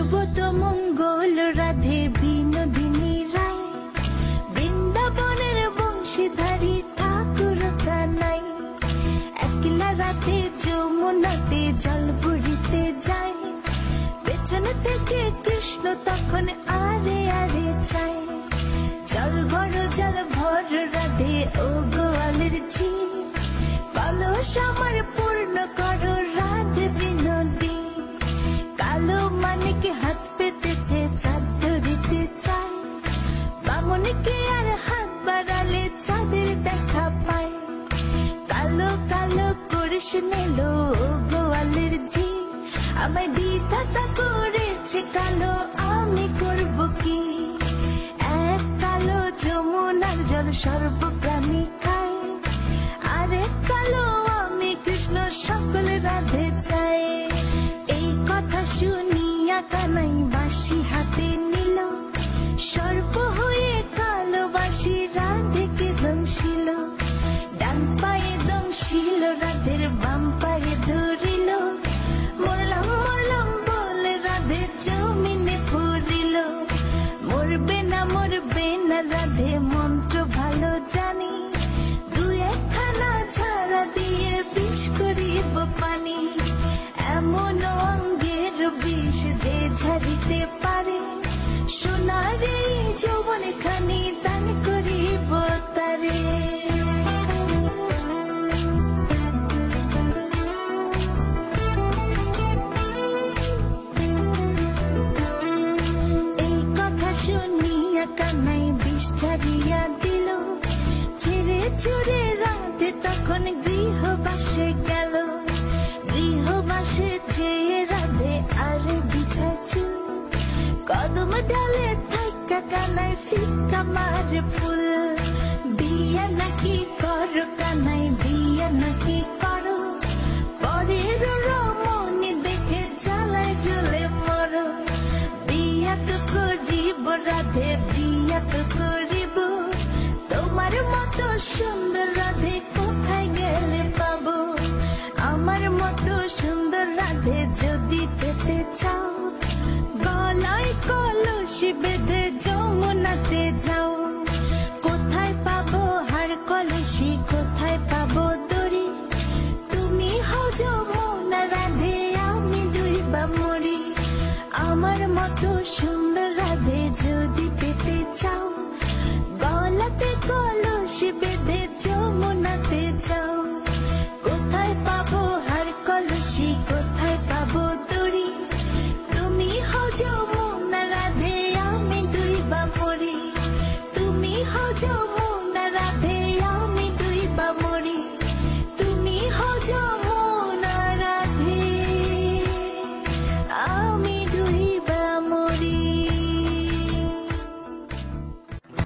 সর্বত মঙ্গল রাধে বিনোদিনী রায়, বৃন্দাবনের বংশীধারী ঠাকুর কানাই। একলা রাধে যমুনাতে জল ভরিতে যায়, পেছনে থেকে কৃষ্ণ তখন আরে আরে চায়। জল ভর রাধে ও গোয়ালের ঝি, কলস আমার পূর্ণ করো রাধে বিনোদী। কালো মানিকে হাত পেতেছে চাঁদ ধরিতে চায়, বামনিকে আর হাত বাড়ালে চাঁদের দেখা পায়। কালো কালো করিস নেলো গোয়ালের ঝি, আমায় বিধাতা করেছে কালো, আমি করব কি? এক কালো যমুনার জল সর্বপ্রাণী খায়, আরেক কালো আমি কৃষ্ণ সকল রাধে চাই। এই কথা শুনিয়া কানাই বাঁশি হাতে নিল, সর্প হয়ে কালো বাঁশি রাধেকে দংশিল। ডান পায়ে দংশিল রাধের বাম পায়ে ধরিল, মরলাম মরলাম বলে রাধে জমিনে পড়িল। মরবে না রাধে মন্ত্র ভালো জানি, দুই একখানা ছাড়া দিয়ে বিষ করিব পানি। এমন অঙ্গের বিষ যে ঝাড়িতে পারে, সোনার এই যৌবন খানি দান করিব তারে। এই কথা শুনিয়া কানাই বিষ ছাড়িয়া দিল, ছেড়ে ছুড়ে রাধে তখন গৃহবাসে গেল। গৃহবাসে যেয়ে রাধে আরে বিছায় চুল, কদম ডালে থাকা কানাই ফিকা মারে ফুল। বিয়া নাকি করো কানাই বিয়া নাকি করো, পরের রমণী দেখে জ্বালায় জ্বলে মরো। বিয়া তো করিব রাধে বিয়া তো করিব, তোমার মতো সুন্দর রাধে কোথায় গেলে পাবো? আমার মতো সুন্দর রাধে যদি পেতে চাও, গলায় কলসি বেঁধে যমুনাতে যাও। কোথায় পাবো হার কলসি, কোথায় পাবো দড়ি? তুমি হও যমুনা রাধে, আমি ডুইবা মরি। আমার মতো সুন্দর রাধে যদি পেতে চাও, গলাতে কলসি বেঁধে যমুনাতে যাও। কোথায় পাবো হার কলসি, কোথায় পাবো দড়ি? তুমি হও যমুনা রাধে, আমি ডুইবা মরি। তুমি হও যমুনা